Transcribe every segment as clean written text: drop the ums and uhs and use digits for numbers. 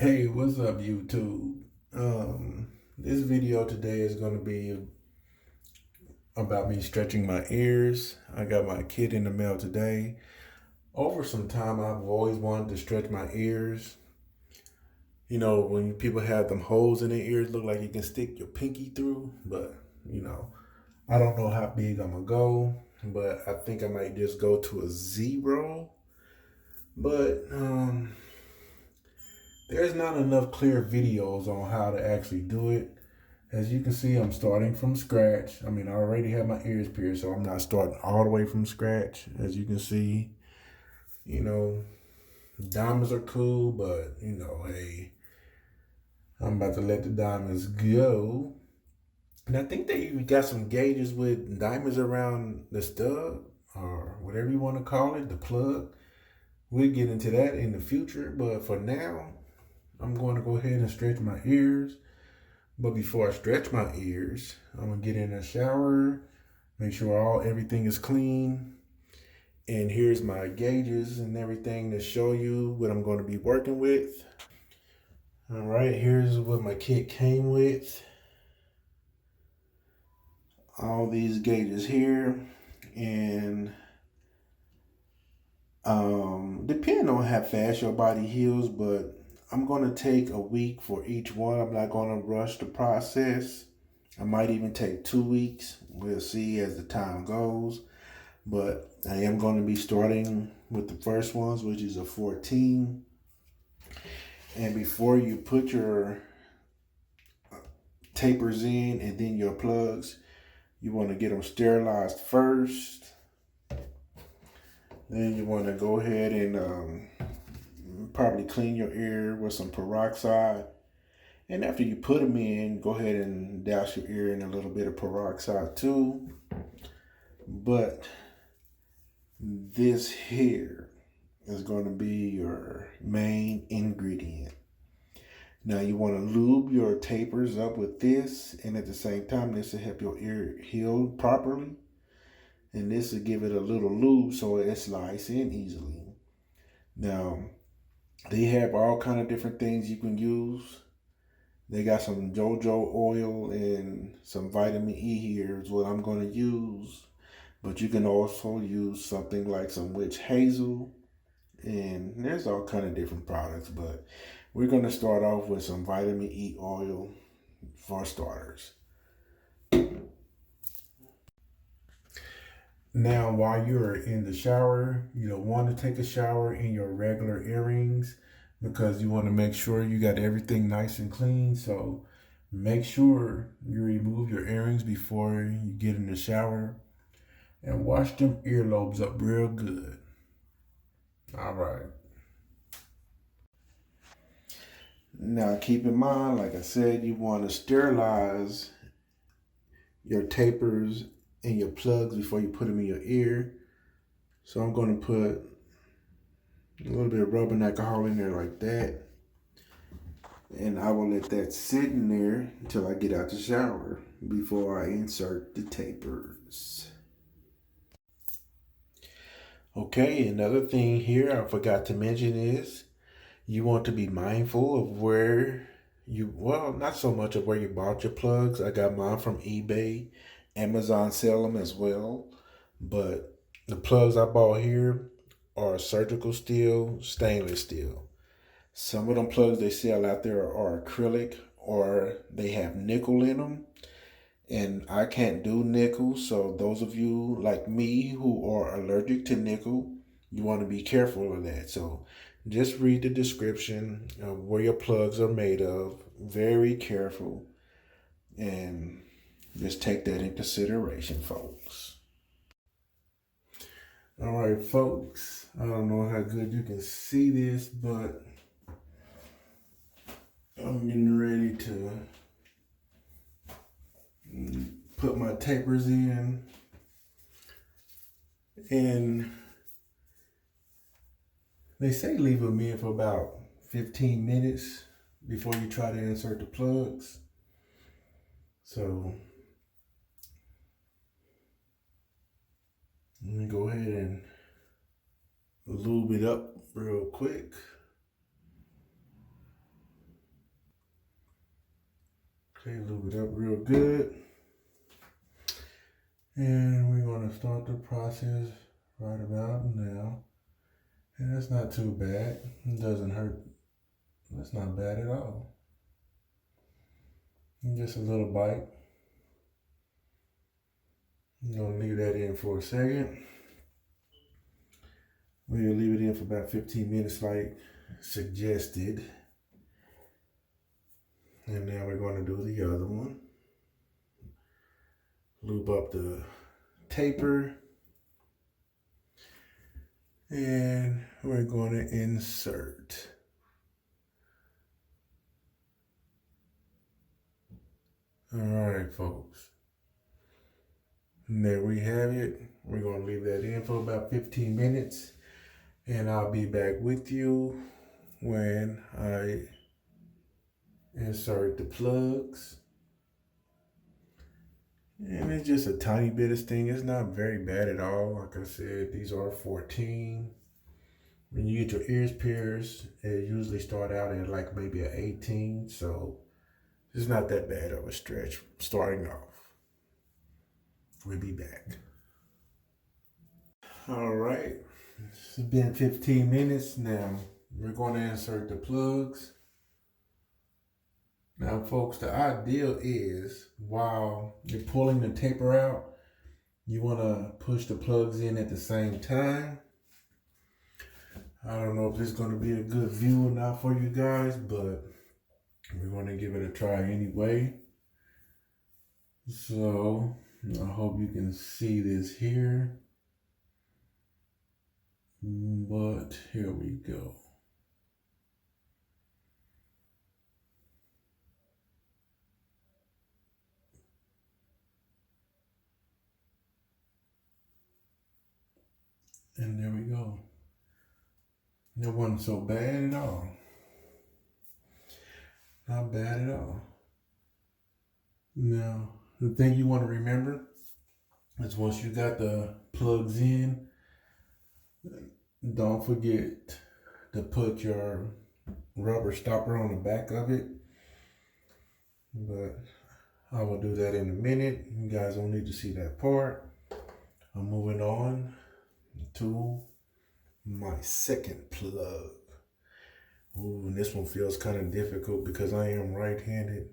Hey, what's up, YouTube? This video today is going to be about me stretching my ears. I got my kit in the mail today. Over some time, I've always wanted to stretch my ears. You know, when people have them holes in their ears, look like you can stick your pinky through. But, you know, I don't know how big I'm going to go. But I think I might just go to a 0. But, there's not enough clear videos on how to actually do it. As you can see, I'm starting from scratch. I mean, I already have my ears pierced, so I'm not starting all the way from scratch. As you can see, you know, diamonds are cool, but, hey, I'm about to let the diamonds go. And I think they even got some gauges with diamonds around the stub, or whatever you want to call it, the plug. We'll get into that in the future, but for now, I'm going to go ahead and stretch my ears. But before I stretch my ears, I'm gonna get in a shower, make sure everything is clean. And here's my gauges and everything to show you what I'm going to be working with. All right, here's what my kit came with. All these gauges here, and depending on how fast your body heals, but I'm going to take a week for each one. I'm not going to rush the process. I might even take 2 weeks. We'll see as the time goes. But I am going to be starting with the first ones, which is a 14. And before you put your tapers in and then your plugs, you want to get them sterilized first. Then you want to go ahead and probably clean your ear with some peroxide. And after you put them in, go ahead and douse your ear in a little bit of peroxide too. But this here is going to be your main ingredient. Now you want to lube your tapers up with this, and at the same time, this will help your ear heal properly. And this will give it a little lube so it slides in easily. Now, they have all kind of different things you can use. They got some JoJo oil and some vitamin E here is what I'm going to use. But you can also use something like some witch hazel. And there's all kind of different products, but we're going to start off with some vitamin E oil for starters. Now, while you're in the shower, you don't want to take a shower in your regular earrings because you want to make sure you got everything nice and clean. So make sure you remove your earrings before you get in the shower and wash them earlobes up real good. All right. Now, keep in mind, like I said, you want to sterilize your tapers and your plugs before you put them in your ear. So I'm going to put a little bit of rubbing alcohol in there like that. And I will let that sit in there until I get out the shower before I insert the tapers. Okay, another thing here I forgot to mention is you want to be mindful of where not so much of where you bought your plugs. I got mine from eBay. Amazon sell them as well. But the plugs I bought here are surgical steel, stainless steel. Some of them plugs they sell out there are acrylic or they have nickel in them. And I can't do nickel. So those of you like me who are allergic to nickel, you want to be careful of that. So just read the description of where your plugs are made of. Very careful. And just take that in consideration, folks. All right, folks. I don't know how good you can see this, but I'm getting ready to put my tapers in. And they say leave them in for about 15 minutes before you try to insert the plugs. So let me go ahead and lube it up real quick. Okay, lube it up real good. And we're going to start the process right about now. And that's not too bad. It doesn't hurt. That's not bad at all. Just a little bite. I'm going to leave that in for a second. We'll leave it in for about 15 minutes like suggested. And now we're going to do the other one. Lube up the taper. And we're going to insert. All right, folks. And there we have it. We're going to leave that in for about 15 minutes. And I'll be back with you when I insert the plugs. And it's just a tiny bit of sting. It's not very bad at all. Like I said, these are 14. When you get your ears pierced, it usually start out at like maybe an 18. So it's not that bad of a stretch starting off. We'll be back. All right. It's been 15 minutes now. We're going to insert the plugs. Now, folks, the ideal is while you're pulling the taper out, you want to push the plugs in at the same time. I don't know if this is going to be a good view or not for you guys, but we're going to give it a try anyway. So I hope you can see this here. But here we go. And there we go. It wasn't so bad at all. Not bad at all. Now, the thing you want to remember is once you got the plugs in, don't forget to put your rubber stopper on the back of it. But I will do that in a minute. You guys don't need to see that part. I'm moving on to my second plug. Ooh, and this one feels kind of difficult because I am right-handed.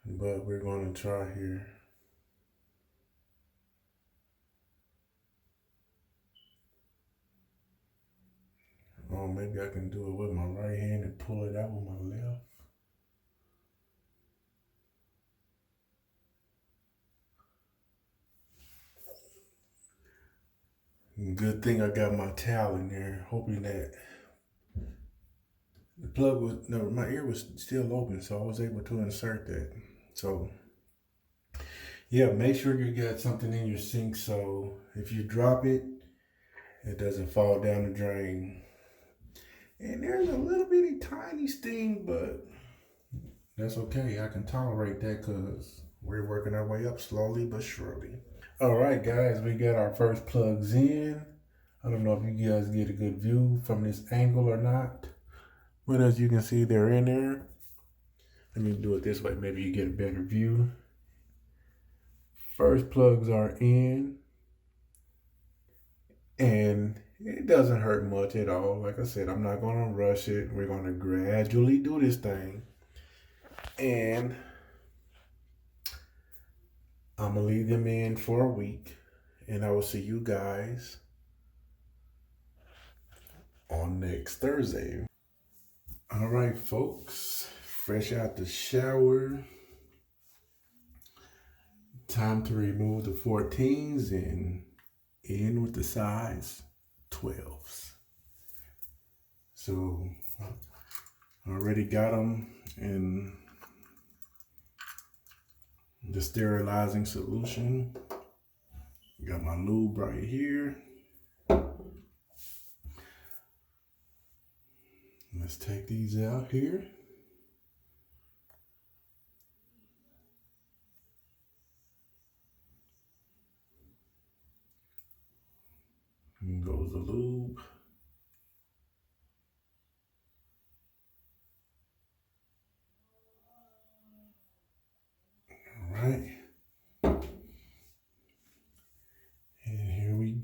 But we're going to try here. Oh, maybe I can do it with my right hand and pull it out with my left. Good thing I got my towel in there, hoping that the plug was, no, my ear was still open, so I was able to insert that. So, yeah, make sure you got something in your sink so if you drop it, it doesn't fall down the drain. And there's a little bitty tiny sting, but that's okay. I can tolerate that because we're working our way up slowly but surely. All right, guys, we got our first plugs in. I don't know if you guys get a good view from this angle or not, but as you can see, they're in there. Let me do it this way. Maybe you get a better view. First plugs are in, and it doesn't hurt much at all. Like I said, I'm not going to rush it. We're going to gradually do this thing, and I'm going to leave them in for a week, and I will see you guys on next Thursday. All right, folks, fresh out the shower. Time to remove the 14s and in with the size 12s. So I already got them in the sterilizing solution. Got my lube right here. Let's take these out here. And goes the lube.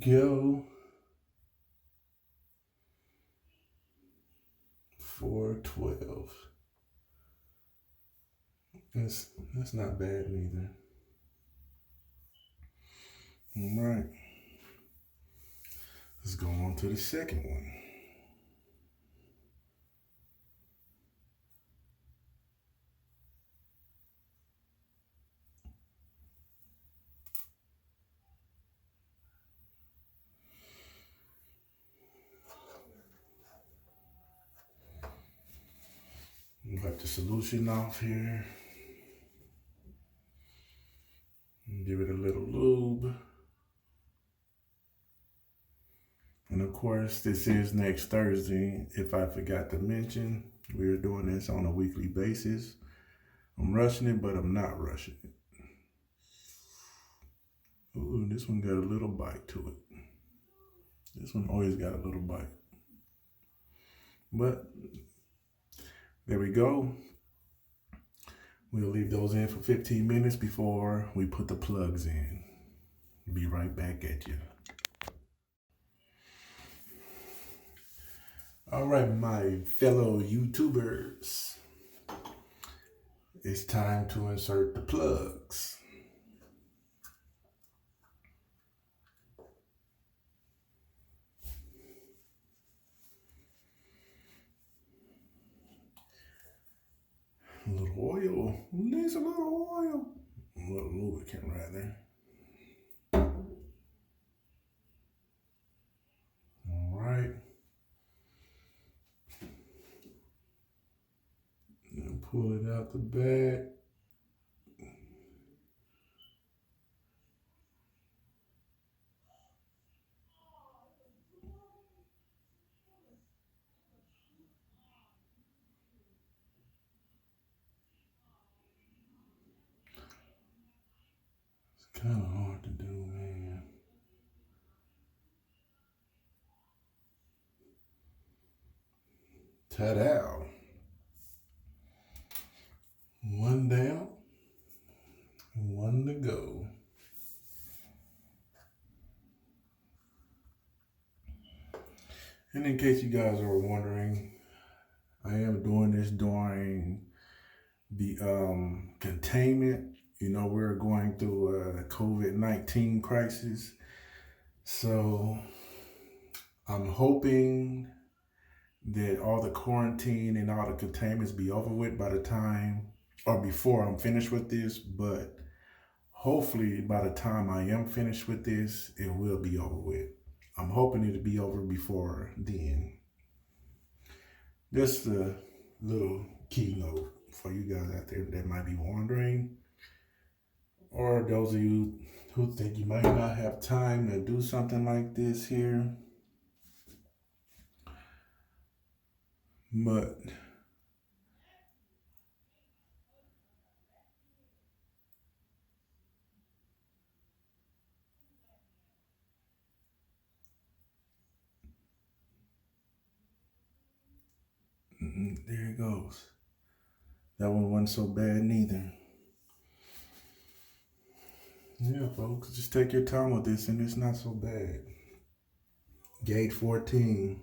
go. 412. That's not bad neither. All right. Let's go on to the second one. Wipe the solution off here. Give it a little lube. And of course, this is next Thursday. If I forgot to mention, we're doing this on a weekly basis. I'm rushing it, but I'm not rushing it. Ooh, this one got a little bite to it. This one always got a little bite. But there we go. We'll leave those in for 15 minutes before we put the plugs in. Be right back at you. All right, my fellow YouTubers. It's time to insert the plugs. A little oil. Needs a little oil. A little lubricant rather. All right. And pull it out the bag. It's kind of hard to do, man. Ta-da. One down, one to go. And in case you guys are wondering, I am doing this during the containment. You know, we're going through a COVID-19 crisis. So I'm hoping that all the quarantine and all the containments be over with by the time or before I'm finished with this. But hopefully by the time I am finished with this, it will be over with. I'm hoping it'll be over before then. Just a little keynote for you guys out there that might be wondering, or those of you who think you might not have time to do something like this here. But there it goes. That one wasn't so bad neither. Yeah, folks, just take your time with this and it's not so bad. Gauge 12.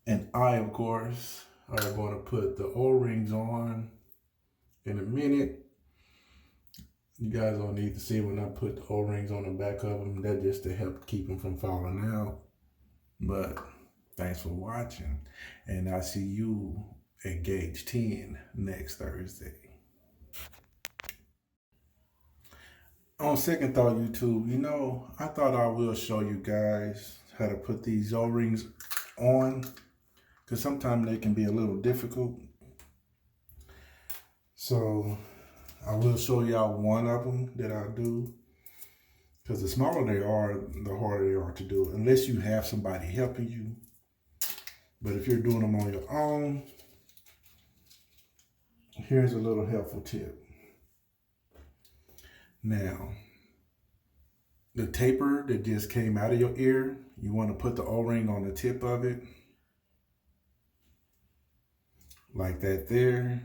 And I, of course, are going to put the O-rings on in a minute. You guys don't need to see when I put the O-rings on the back of them. That's just to help keep them from falling out. But thanks for watching. And I'll see you at Gauge 10 next Thursday. On second thought, YouTube, you know, I thought I will show you guys how to put these O-rings on, because sometimes they can be a little difficult. So I will show y'all one of them that I do, because the smaller they are, the harder they are to do, unless you have somebody helping you. But if you're doing them on your own, here's a little helpful tip. Now, the taper that just came out of your ear, you want to put the O-ring on the tip of it, like that there.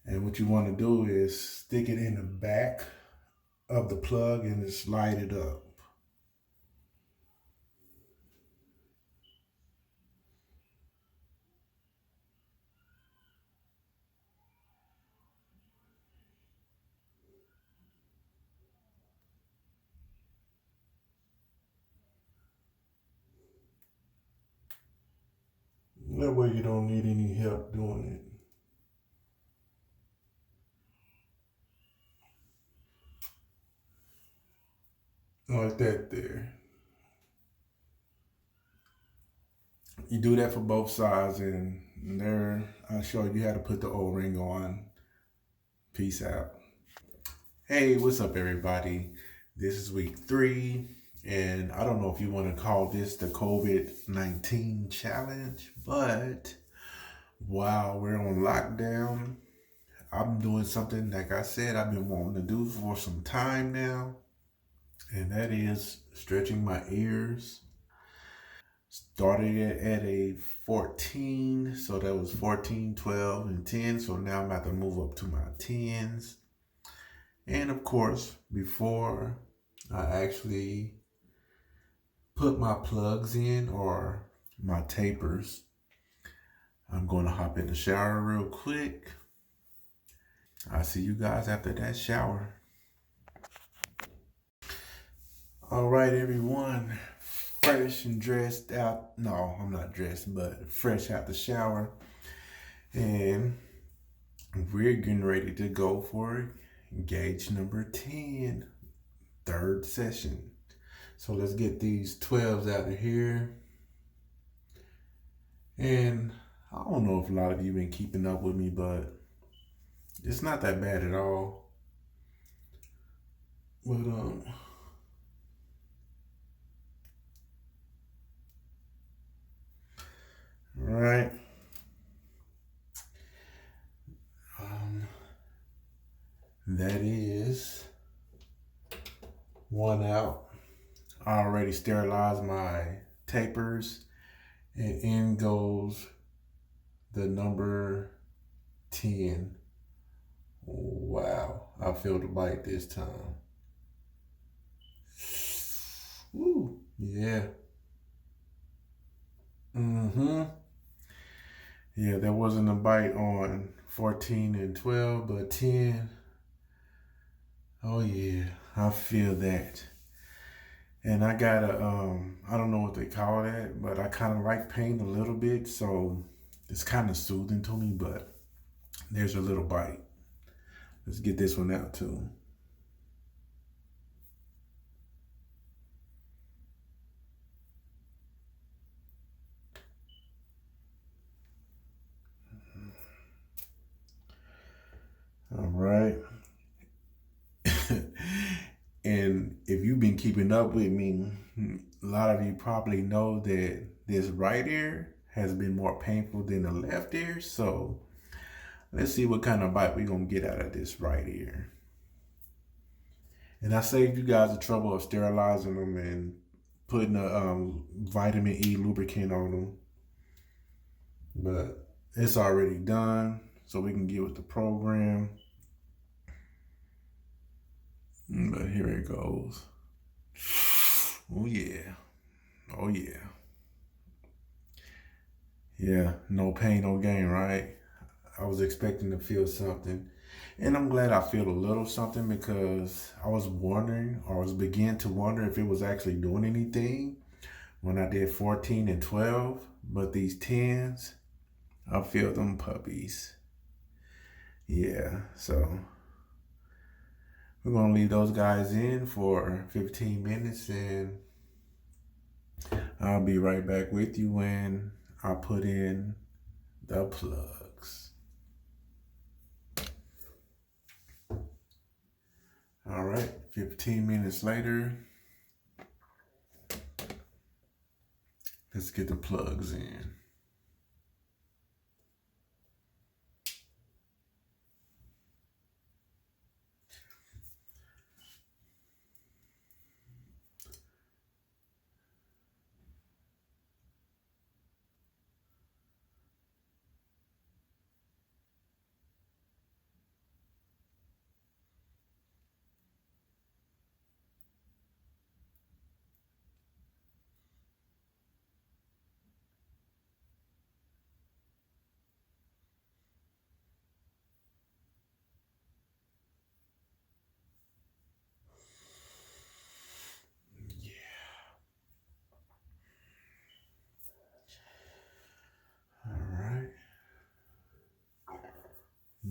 And what you want to do is stick it in the back of the plug and just slide it up. That way you don't need any help doing it. Like that there. You do that for both sides, and there I'll show you how to put the O-ring on. Peace out. Hey, what's up everybody? This is week 3, and I don't know if you want to call this the COVID-19 challenge, but while we're on lockdown, I'm doing something, like I said, I've been wanting to do for some time now, and that is stretching my ears. Started it at a 14, so that was 14, 12, and 10, so now I'm about to move up to my 10s. And of course, before I actually put my plugs in or my tapers, I'm going to hop in the shower real quick. I'll see you guys after that shower. All right, everyone. Fresh and dressed out. No, I'm not dressed, but fresh out the shower. And we're getting ready to go for gauge number 10, third session. So let's get these 12s out of here. And I don't know if a lot of you been keeping up with me, but it's not that bad at all. But right. That is one out. I already sterilized my tapers, and in goes the number 10. Wow, I feel the bite this time. Woo, yeah. Yeah, there wasn't a bite on 14 and 12, but 10. Oh yeah, I feel that. And I got I don't know what they call that, but I kind of like pain a little bit, so it's kind of soothing to me, but there's a little bite. Let's get this one out too. All right. And if you've been keeping up with me, a lot of you probably know that this right ear has been more painful than the left ear. So let's see what kind of bite we're going to get out of this right ear. And I saved you guys the trouble of sterilizing them and putting a vitamin E lubricant on them. But it's already done, so we can get with the program. But here it goes. Oh yeah. Oh yeah. Yeah, no pain, no gain, right? I was expecting to feel something. And I'm glad I feel a little something, because I was wondering, or I was beginning to wonder if it was actually doing anything when I did 14 and 12. But these 10s, I feel them puppies. Yeah, so we're going to leave those guys in for 15 minutes, and I'll be right back with you when I put in the plugs. All right, 15 minutes later, let's get the plugs in.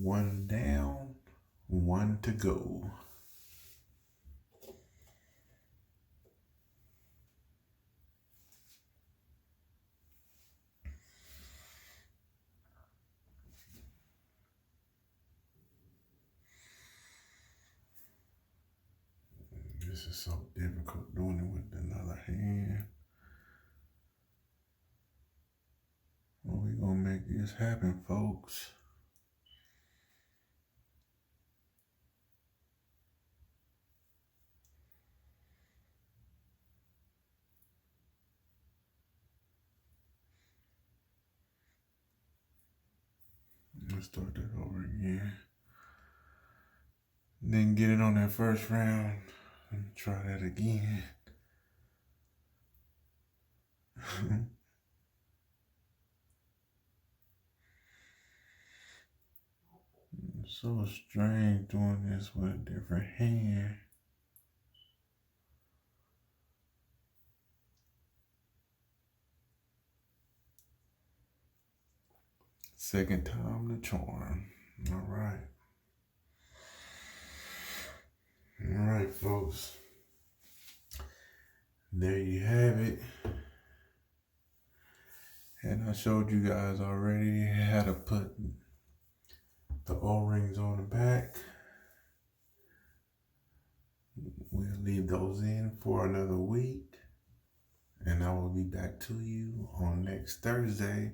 One down, one to go. This is so difficult doing it with another hand. Well, we gonna make this happen, folks. Let's start that over again. Didn't get it on that first round. Let me try that again. So strange doing this with a different hand. Second time the charm. All right. All right, folks. There you have it. And I showed you guys already how to put the O-rings on the back. We'll leave those in for another week. And I will be back to you on next Thursday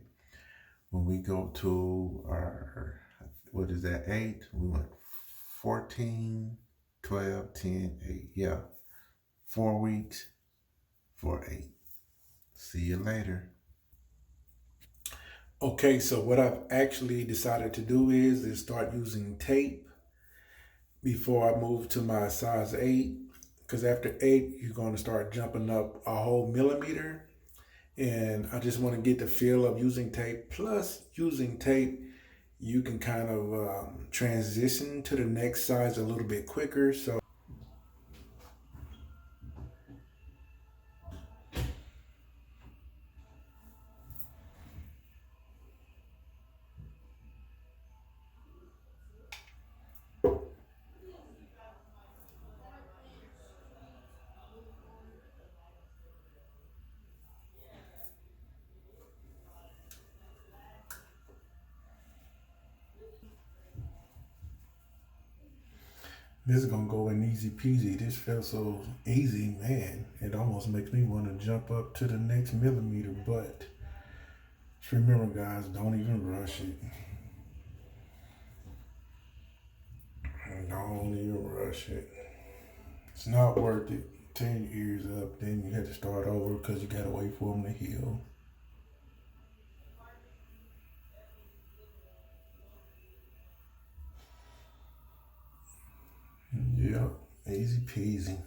when we go to our, 8? We went 14, 12, 10, 8. Yeah, 4 weeks for 8. See you later. Okay, so what I've actually decided to do is start using tape before I move to my size 8. Because after 8, you're going to start jumping up a whole millimeter. And I just want to get the feel of using tape. Plus, using tape, you can kind of transition to the next size a little bit quicker. So this is going to go in easy peasy. This felt so easy, man. It almost makes me want to jump up to the next millimeter. But just remember, guys, don't even rush it. Don't even rush it. It's not worth it. Tear your ears up, then you have to start over because you got to wait for them to heal. Yep, easy peasy.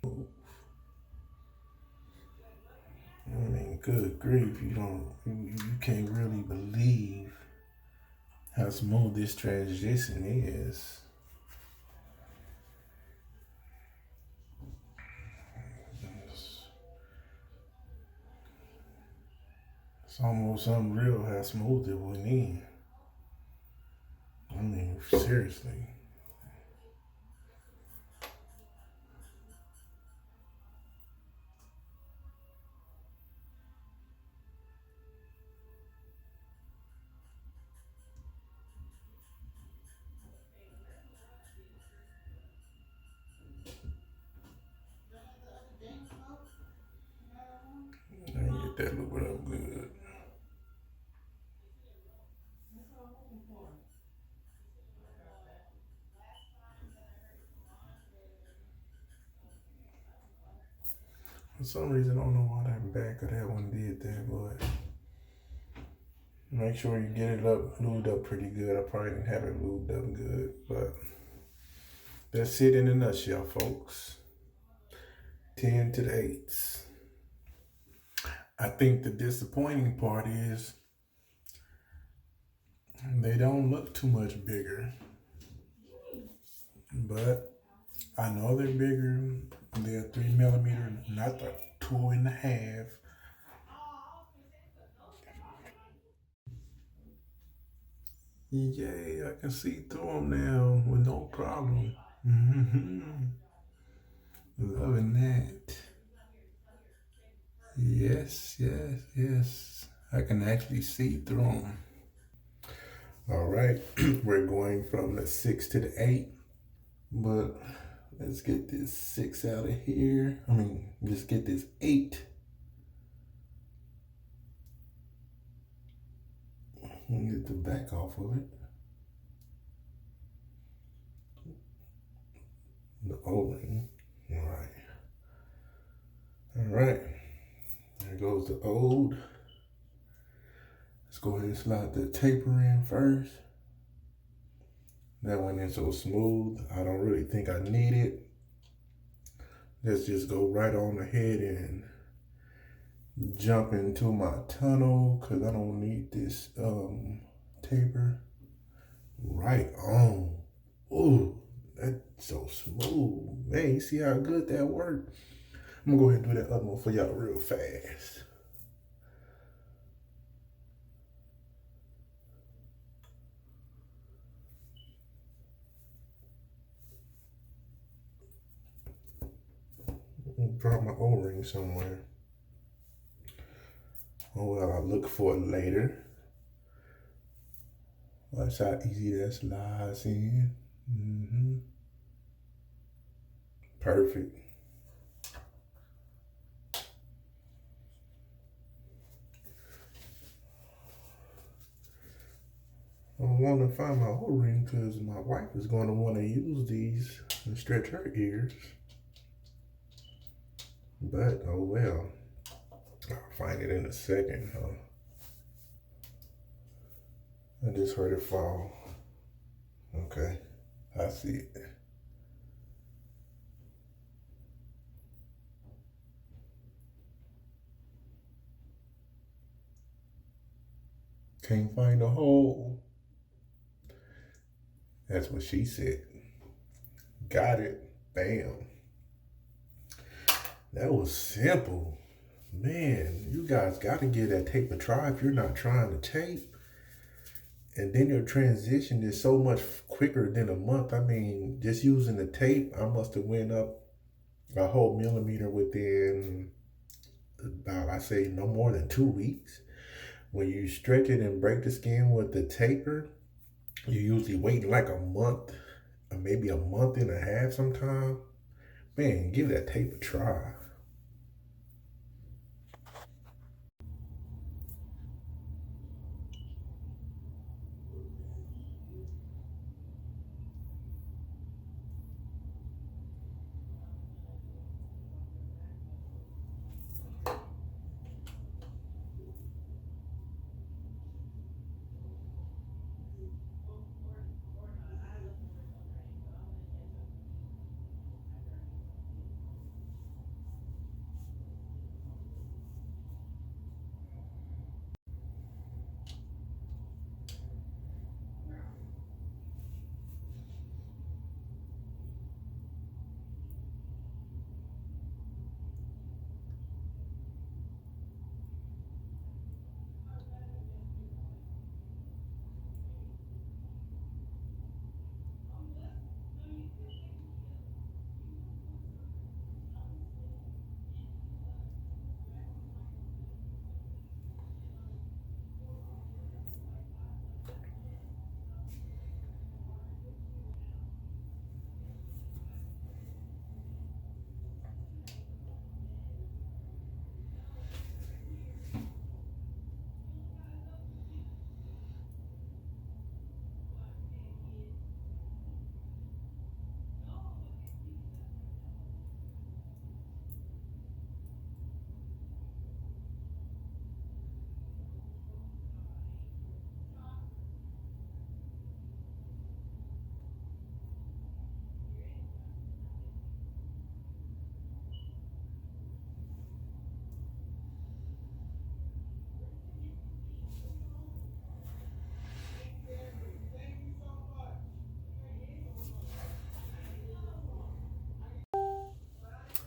I mean, good grief, you can't really believe how smooth this transition is. It's almost unreal how smooth it went in. I mean, seriously. I get that lube up good. For some reason, I don't know why that back of that one did that, but make sure you get it up, lubed up pretty good. I probably didn't have it lubed up good, but that's it in a nutshell, folks. 10 to the 8s. I think the disappointing part is they don't look too much bigger, but I know they're bigger. They're 3 millimeter, not the 2.5. Yay, I can see through them now with no problem. Mm-hmm. Loving that. Yes, yes, yes. I can actually see through them. All right, we're going from the 6 to the 8, but let's get this 6 out of here. Just get this 8. Get the back off of it. The O-ring. All right. All right. There goes the old. Let's go ahead and slide the taper in first. That went in so smooth. I don't really think I need it. Let's just go right on ahead and jump into my tunnel because I don't need this taper. Right on. Ooh, that's so smooth. Man, you see how good that worked? I'm gonna go ahead and do that other one for y'all real fast. Drop my O-ring somewhere. Oh well, I'll look for it later. Watch how easy that slides in. Perfect. I want to find my O-ring because my wife is going to want to use these and stretch her ears. But, oh well. I'll find it in a second, huh? I just heard it fall. Okay, I see it. Can't find a hole. That's what she said. Got it. Bam. That was simple. Man, you guys got to give that tape a try if you're not trying to tape. And then your transition is so much quicker than a month. Just using the tape, I must have went up a whole millimeter within about, I say, no more than 2 weeks. When you stretch it and break the skin with the taper, you usually wait like a month, or maybe a month and a half sometime. Man, give that tape a try.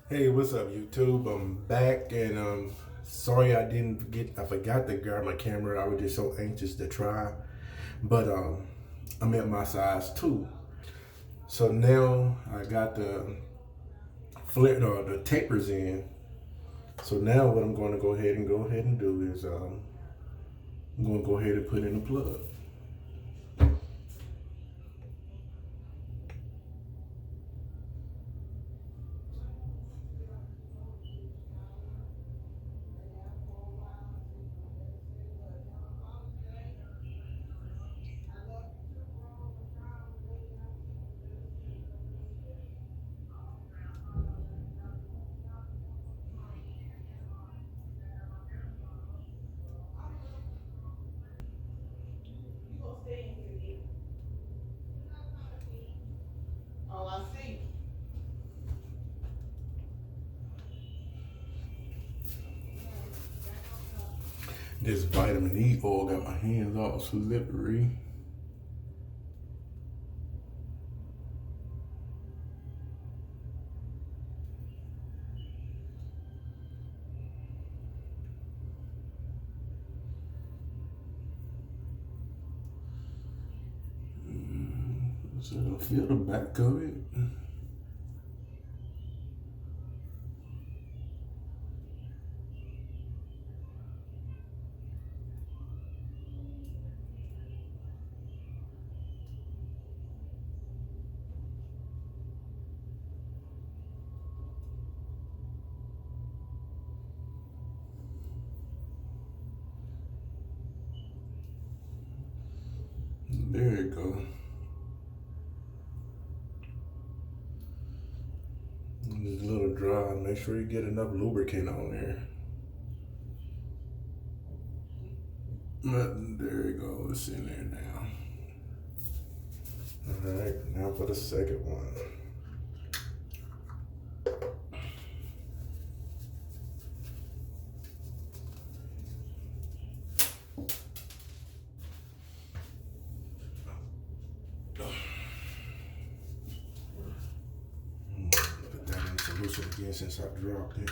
Hey, what's up, YouTube? I'm back, and sorry I forgot to grab my camera. I was just so anxious to try. But I'm at my size 2. So now I got the flit or the tapers in. So now what I'm going to go ahead and do is I'm going to go ahead and put in a plug. Oh, I see. This vitamin E oil got my hands all slippery. So I feel the back of it. There you go. It's a little dry. Make sure you get enough lubricant on there. But there you go. It's in there now. All right. Now for the second one. Put that in solution again since I dropped it.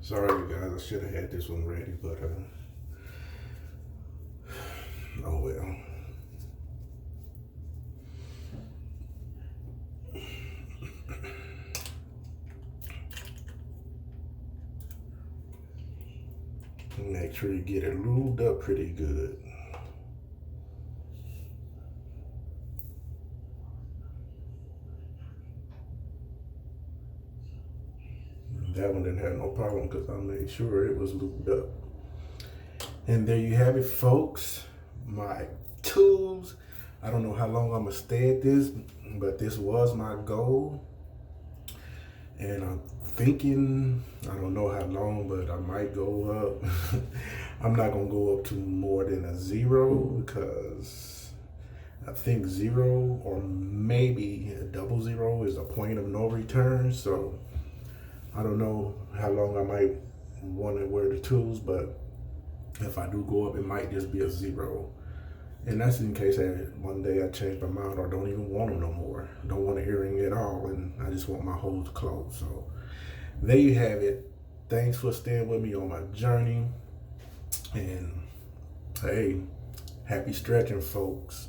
Sorry, you guys. I should have had this one ready, but oh well. Make sure you get it lubed up pretty good. That one didn't have no problem because I made sure it was lubed up. And there you have it, folks. My tools. I don't know how long I'm gonna stay at this, but this was my goal. And I'm thinking, I don't know how long, but I might go up. I'm not gonna go up to more than a 0 because I think 0 or maybe a double 0 is a point of no return. So I don't know how long I might want to wear the tools, but if I do go up, it might just be a 0. And that's in case one day I change my mind or don't even want them no more. I don't want an earring at all, and I just want my holes closed. So there you have it. Thanks for staying with me on my journey. And hey, happy stretching, folks.